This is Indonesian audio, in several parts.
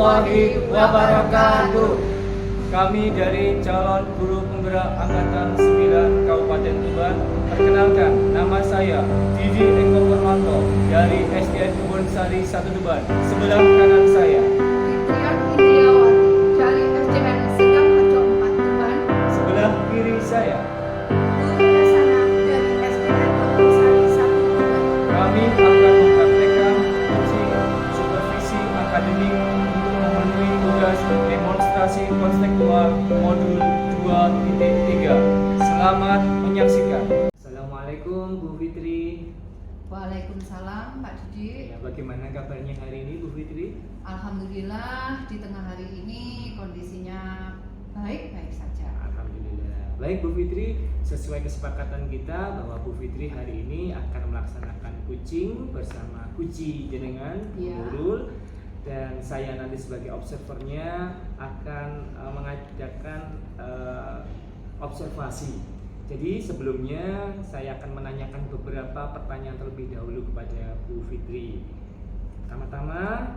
warahmatullahi wabarakatuh. Kami dari calon guru penggerak Angkatan 9 Kabupaten Tuban. Perkenalkan, nama saya Didi Eko Purwanto dari SDN Kebun Sari 1 Tuban. Sebelah kanan saya Indiawati dari SDN Sedang Harjo 4 Tuban. Sebelah kiri saya Nurul Hasanah dari SDN Kebun Sari 1 Tuban. kami akan mempraktekkan coaching supervisi akademik untuk memenuhi tugas demonstrasi konstekstual modul 2.3. Selamat menyaksikan. Assalamualaikum Bu Fitri. Waalaikumsalam Pak Didi. Ya, bagaimana kabarnya hari ini Bu Fitri? Alhamdulillah di tengah hari ini kondisinya baik-baik saja. Alhamdulillah. Baik Bu Fitri, sesuai kesepakatan kita bahwa Bu Fitri hari ini akan melaksanakan coaching bersama Kuci Jenengan, Ya. Nurul, dan saya nanti sebagai observernya akan mengadakan observasi. Jadi sebelumnya saya akan menanyakan beberapa pertanyaan terlebih dahulu kepada Bu Fitri. Pertama-tama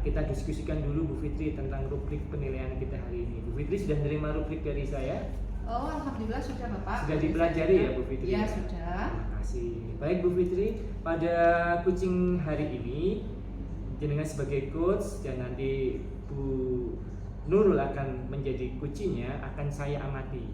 kita diskusikan dulu Bu Fitri tentang rubrik penilaian kita hari ini. Bu Fitri sudah menerima rubrik dari saya? Oh, alhamdulillah sudah Bapak. Sudah dipelajari ya Bu Fitri? Ya, sudah. Terima kasih. Baik Bu Fitri, pada coaching hari ini jenengan sebagai coach dan nanti Bu Nurul akan menjadi coachnya, akan saya amati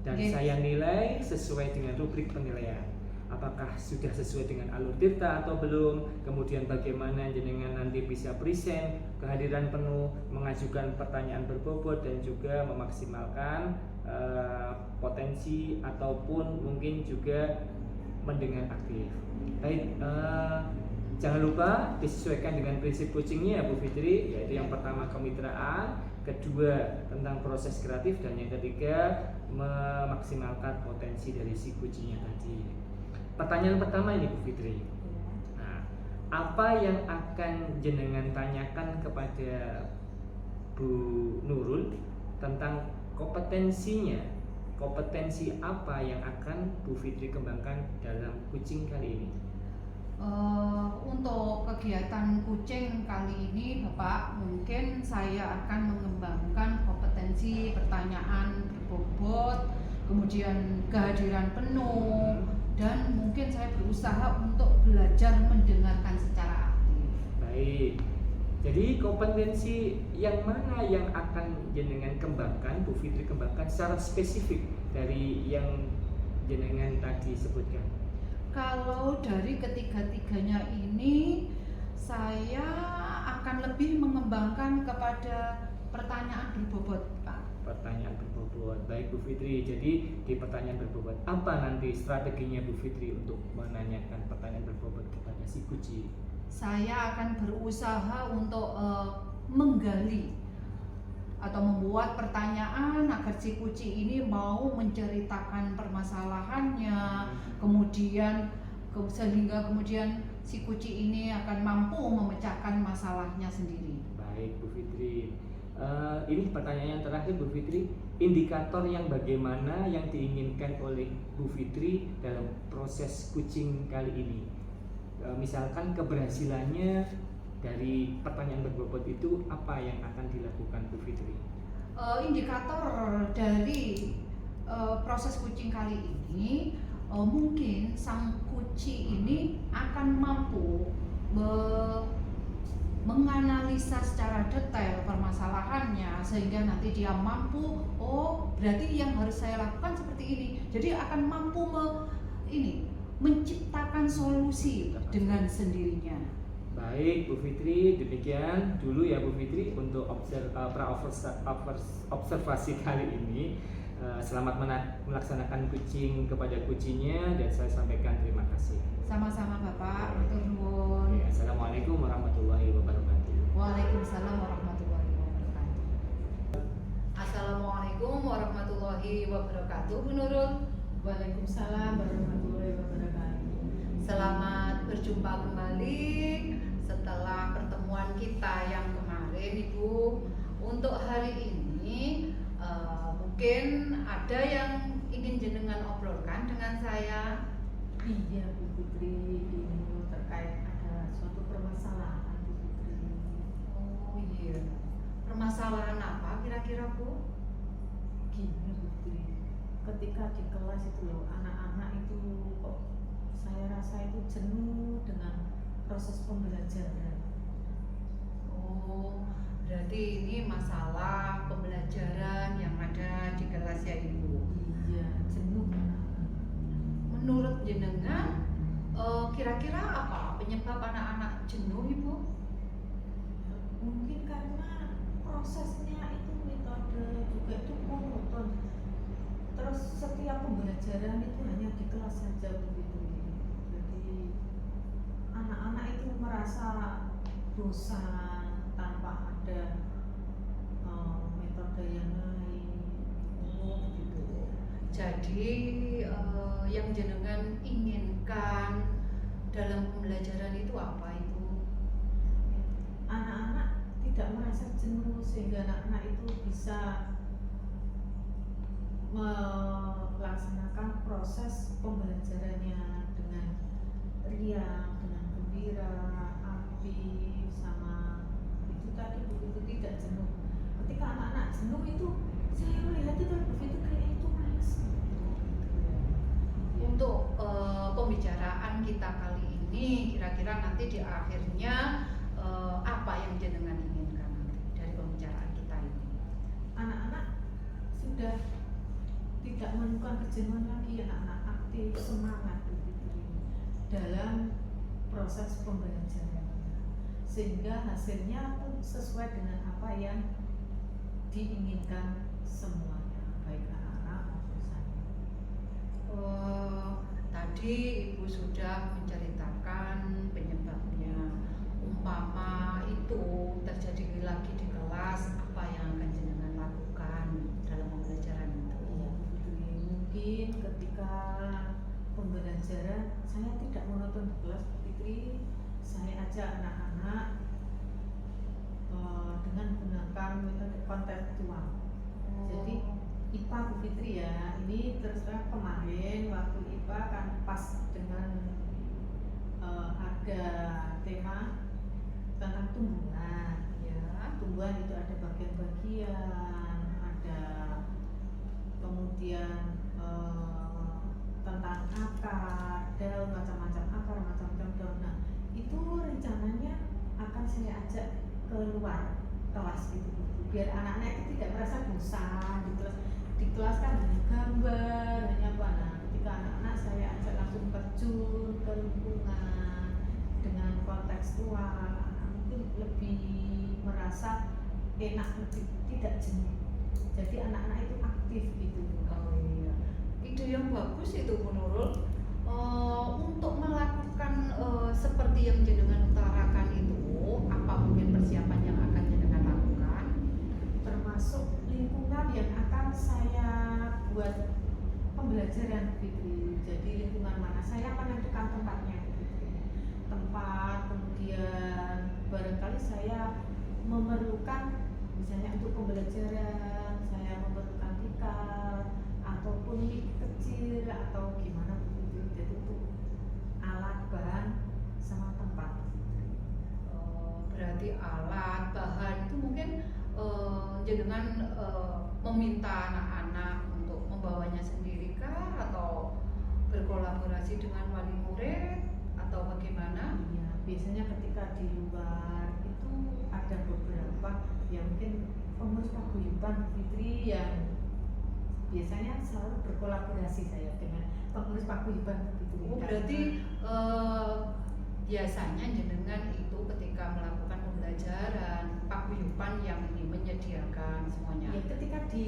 dan saya nilai sesuai dengan rubrik penilaian. Apakah sudah sesuai dengan alur tirta atau belum, kemudian bagaimana jenengan nanti bisa present, kehadiran penuh, mengajukan pertanyaan berbobot, dan juga memaksimalkan potensi ataupun mungkin juga mendengar aktif. Baik, jangan lupa disesuaikan dengan prinsip coachingnya ya Bu Fitri, yaitu yang pertama kemitraan, kedua tentang proses kreatif, dan yang ketiga memaksimalkan potensi dari si coachingnya tadi. Pertanyaan pertama ini Bu Fitri, nah, apa yang akan jenengan tanyakan kepada Bu Nurul tentang kompetensinya? Kompetensi apa yang akan Bu Fitri kembangkan dalam coaching kali ini? Untuk kegiatan coaching kali ini Bapak, mungkin saya akan mengembangkan kompetensi pertanyaan berbobot, kemudian kehadiran penuh, dan mungkin saya berusaha untuk belajar mendengarkan secara aktif. Baik, jadi kompetensi yang mana yang akan jenengan kembangkan, Bu Fitri kembangkan secara spesifik dari yang jenengan tadi sebutkan? Kalau dari ketiga-tiganya ini, saya akan lebih mengembangkan kepada pertanyaan berbobot, Pak. Pertanyaan berbobot. Baik Bu Fitri, jadi di pertanyaan berbobot apa nanti strateginya Bu Fitri untuk menanyakan pertanyaan berbobot kepada si Kuci? Saya akan berusaha untuk menggali atau membuat pertanyaan agar si Kuci ini mau menceritakan permasalahannya, kemudian sehingga kemudian si Kuci ini akan mampu memecahkan masalahnya sendiri. Baik Bu Fitri, ini pertanyaan yang terakhir Bu Fitri, indikator yang bagaimana yang diinginkan oleh Bu Fitri dalam proses coaching kali ini? Misalkan keberhasilannya dari pertanyaan berbobot itu apa yang akan dilakukan Bu Fitri? Indikator dari proses coaching kali ini, mungkin sang Kuci ini akan mampu menganalisa secara detail permasalahannya, sehingga nanti dia mampu, oh berarti yang harus saya lakukan seperti ini. Jadi akan mampu menciptakan solusi dengan sendirinya. Baik Bu Fitri, demikian dulu ya Bu Fitri untuk observasi kali ini. Selamat melaksanakan coaching kepada coachingnya, dan saya sampaikan terima kasih. Sama-sama Bapak, matur nuwun. Assalamualaikum warahmatullahi wabarakatuh. Waalaikumsalam warahmatullahi wabarakatuh. Assalamualaikum warahmatullahi wabarakatuh, Bu Nurul. Waalaikumsalam warahmatullahi wabarakatuh. Selamat berjumpa kembali setelah pertemuan kita yang kemarin, Ibu. Untuk hari ini mungkin ada yang ingin jenengan obrolkan dengan saya. Iya Bu Putri, ini terkait ada suatu permasalahan Bu Putri. Oh iya. Permasalahan apa kira-kira Bu? Gini Bu Fitri, ketika di kelas itu loh, anak-anak itu kok saya rasa itu jenuh dengan proses pembelajaran. Oh, berarti ini masalah pembelajaran yang ada di kelas ya Ibu. Iya, jenuh anak-anak. Menurut jenengan, kira-kira apa penyebab anak-anak jenuh Ibu? Mungkin karena prosesnya itu metode juga itu monoton. Terus setiap pembelajaran itu hanya di kelas saja begitu. Jadi anak-anak itu merasa bosan tanpa ada metode yang lain. Oh, gitu. Jadi yang jenengan inginkan dalam pembelajaran itu apa Ibu? Anak-anak tidak merasa jenuh sehingga anak-anak itu bisa melaksanakan proses pembelajarannya dengan riang, dengan gembira, aktif, sama itu tadi begitu tidak jenuh. Ketika anak-anak jenuh itu saya melihat itu begitu kayak itu malas. Untuk pembicaraan kita kali ini kira-kira nanti di akhirnya apa yang jenengan inginkan nanti dari pembicaraan kita ini? Anak-anak sudah tidak menemukan kejenuhan lagi, anak-anak aktif, semangat begitu dalam proses pembelajaran, sehingga hasilnya pun sesuai dengan apa yang diinginkan semuanya, baik anak-anak maupun saya. Tadi Ibu sudah menceritakan penyebabnya. Umpama itu terjadi lagi di kelas, apa yang akan jenengan lakukan dalam pembelajaran itu? Iya, begitu. Mungkin ketika pembelajaran saya tidak monoton di kelas, Bu Fitri, saya ajak anak-anak dengan menggunakan metode kontekstual. Jadi IPA Bu Fitri ya, ini terus terang kemarin waktu IPA kan pas dengan ada tema tentang tumbuhan. Ya. Tumbuhan itu ada bagian-bagian, ada kemudian tentang akar, daun, macam-macam akar, macam-macam daun. Nah, itu rencananya akan saya ajak keluar kelas gitu, biar anak-anak itu tidak merasa bosan di kelas. Di kelas kan hanya gambar, hanya apa. Nah, ketika anak-anak saya ajak langsung terjun ke lingkungan dengan kontekstual, mungkin lebih merasa enak, lebih tidak jenuh. Jadi anak-anak itu aktif gitu. Oh iya, ide yang bagus itu Bu Nurul. Untuk melakukan seperti yang jenengan utarakan itu, apa mungkin persiapan yang akan jenengan lakukan? Termasuk lingkungan yang akan saya buat pembelajaran gitu. Jadi lingkungan mana saya menentukan tempatnya gitu. Tempat, kemudian barangkali saya memerlukan misalnya untuk pembelajaran saya memerlukan tikar ataupun mic kecil atau gimana begitu. Jadi untuk alat, bahan, sama tempat. Berarti alat, bahan itu mungkin jenengan meminta anak-anak untuk membawanya sendiri kah, atau berkolaborasi dengan wali murid, atau bagaimana? Iya, biasanya ketika di luar itu ada beberapa yang mungkin pengurus paguyuban Fitri yang biasanya selalu berkolaborasi saya dengan pengurus paguyuban Fitri. Oh, berarti biasanya jenengan itu ketika melakukan pembelajaran paguyuban yang ini menyediakan semuanya. Ya, ketika di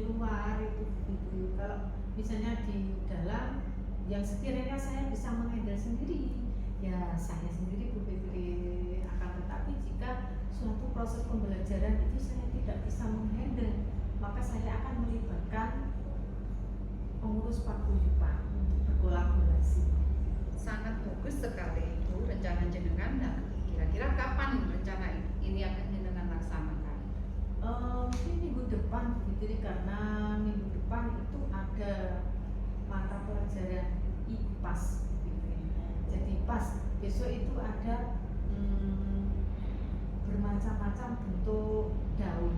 luar itu begitu. Kalau misalnya di dalam yang sekiranya saya bisa mengendal sendiri, ya saya sendiri Bu Fitri. Akan tetapi jika suatu proses pembelajaran itu saya tidak bisa menghandle, maka saya akan melibatkan pengurus paguyuban untuk berkolaborasi. Sangat bagus sekali itu rencana jenengan. Nah, kira-kira kapan rencana ini akan jenengan laksanakan? Mungkin minggu depan Fitri, karena minggu depan itu ada mata pelajaran IPAS Fitri. Jadi pas besok itu ada bermacam-macam bentuk daun.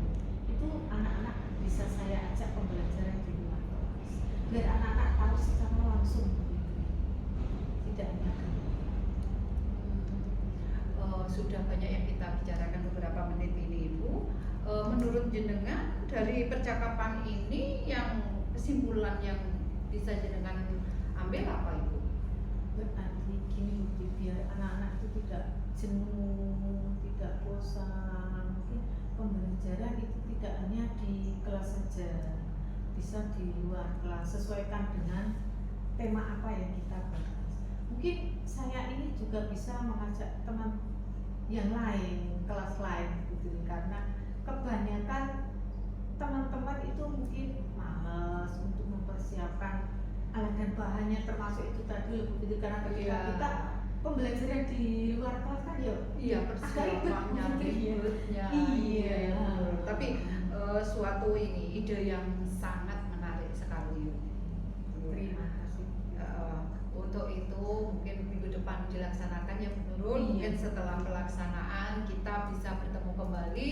Itu anak-anak bisa saya ajak pembelajaran di luar kelas biar anak-anak tahu secara langsung, tidak hanya gambar. Sudah banyak yang kita bicarakan beberapa menit ini, Ibu. Menurut jenengan dari percakapan ini yang kesimpulan yang bisa jenengan ambil apa, Ibu? Berarti gini Bu, biar anak-anak itu tidak jenuh, tidak bosan. Mungkin pembelajaran itu tidak hanya di kelas saja, bisa di luar kelas, sesuaikan dengan tema apa yang kita bahas. Mungkin saya ini juga bisa mengajak teman yang lain, kelas lain gitu, karena kebanyakan teman-teman itu mungkin malas untuk mempersiapkan alat dan bahannya, termasuk itu tadi gitu, karena ketika kita pembelajaran di luar kelas kan ya persiapannya, ribetnya. Iya. Tapi suatu ini ide yang sangat menarik sekali. Terima kasih. Untuk itu mungkin minggu depan dilaksanakan ya Bu Nurul. Mungkin setelah pelaksanaan kita bisa bertemu kembali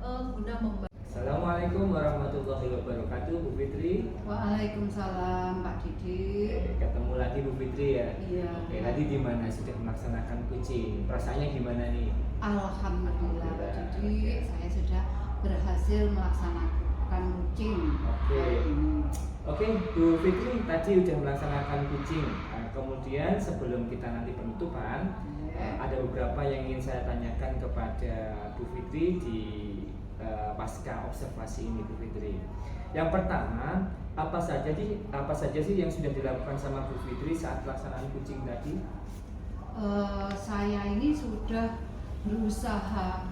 guna membantu. Assalamualaikum warahmatullahi wabarakatuh, Bu Fitri. Waalaikumsalam, Pak Didi. Ketemu lagi Bu Fitri ya. Iya. Oke, tadi gimana sudah melaksanakan kucing? Perasaannya gimana nih? Alhamdulillah, Pak Didi, saya sudah berhasil melaksanakan kucing. Oke, Bu Fitri tadi sudah melaksanakan kucing. Kemudian sebelum kita nanti penutupan, ada beberapa yang ingin saya tanyakan kepada Bu Fitri di pasca observasi ini, Bu Fitri. Yang pertama, apa saja sih yang sudah dilakukan sama Bu Fitri saat pelaksanaan kucing tadi? Saya ini sudah berusaha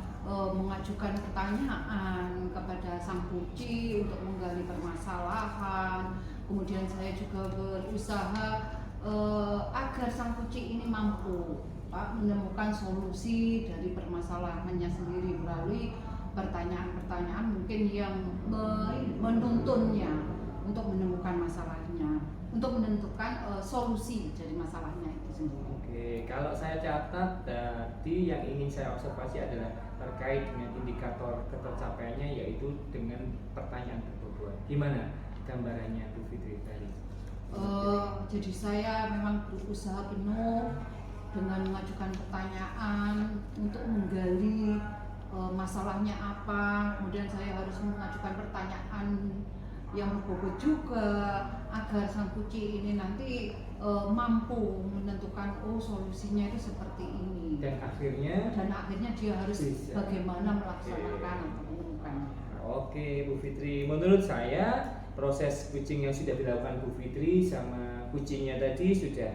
mengajukan pertanyaan kepada sang kucing untuk menggali permasalahan. Kemudian saya juga berusaha agar sang kucing ini mampu menemukan solusi dari permasalahannya sendiri melalui pertanyaan-pertanyaan mungkin yang menuntunnya untuk menemukan masalahnya, untuk menentukan solusi dari masalahnya itu sendiri. Oke, kalau saya catat tadi yang ingin saya observasi adalah terkait dengan indikator ketercapaiannya, yaitu dengan pertanyaan berbobot. Gimana gambarannya Bu Fitri tadi? Jadi saya memang berusaha penuh dengan mengajukan pertanyaan untuk menggali masalahnya apa, kemudian saya harus mengajukan pertanyaan yang berbobot juga agar sang kucing ini nanti mampu menentukan solusinya itu seperti ini. Dan akhirnya dia harus bisa. Bagaimana melaksanakan atau menemukannya. Oke, Bu Fitri, menurut saya proses kucing yang sudah dilakukan Bu Fitri sama kucingnya tadi sudah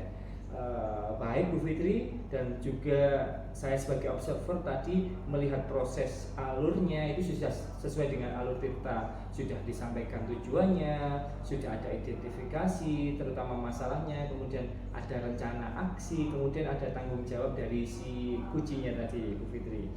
baik Bu Fitri, dan juga saya sebagai observer tadi melihat proses alurnya itu sudah sesuai dengan alur kita, sudah disampaikan tujuannya, sudah ada identifikasi terutama masalahnya, kemudian ada rencana aksi, kemudian ada tanggung jawab dari si kucingnya tadi Bu Fitri.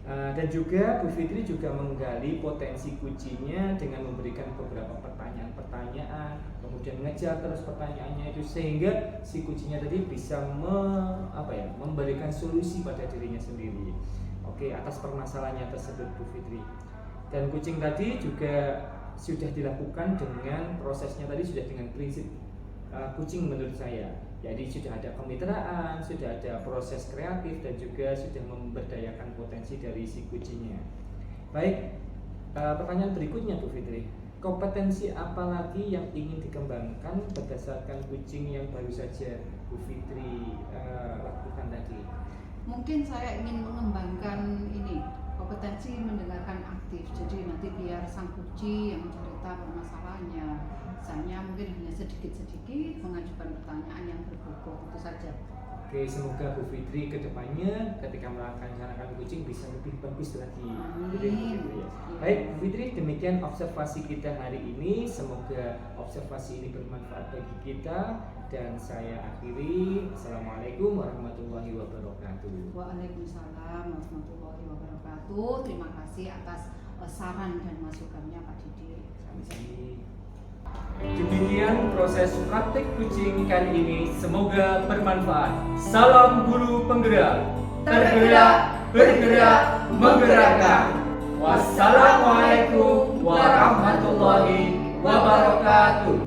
Dan juga Bu Fitri juga menggali potensi kucingnya dengan memberikan beberapa pertanyaan-pertanyaan, kemudian mengejar terus pertanyaannya itu sehingga si kucingnya tadi bisa memberikan solusi pada dirinya sendiri. Oke, atas permasalahannya tersebut Bu Fitri. Dan kucing tadi juga sudah dilakukan dengan prosesnya tadi sudah dengan prinsip kucing menurut saya. Jadi sudah ada kemitraan, sudah ada proses kreatif, dan juga sudah memberdayakan potensi dari si kucingnya. Baik, pertanyaan berikutnya Bu Fitri, kompetensi apa lagi yang ingin dikembangkan berdasarkan kucing yang baru saja Bu Fitri lakukan tadi? Mungkin saya ingin mengembangkan ini kompetensi mendengarkan aktif. Jadi nanti biar sang kucing yang cerita permasalahannya, misalnya mungkin hanya sedikit-sedikit mengajukan pertanyaan yang berbobot, itu saja. Oke, semoga Bu Fitri kedepannya ketika melaksanakan kucing bisa lebih bagus lagi. Amin. Baik Bu Fitri, demikian observasi kita hari ini. Semoga observasi ini bermanfaat bagi kita, dan saya akhiri. Assalamualaikum warahmatullahi wabarakatuh. Waalaikumsalam warahmatullahi wabarakatuh. Terima kasih atas saran dan masukannya Pak Didi. Sami-sami. Demikian proses praktik kucing kali ini, semoga bermanfaat. Salam guru penggerak, tergerak, bergerak, menggerakkan. Wassalamualaikum warahmatullahi wabarakatuh.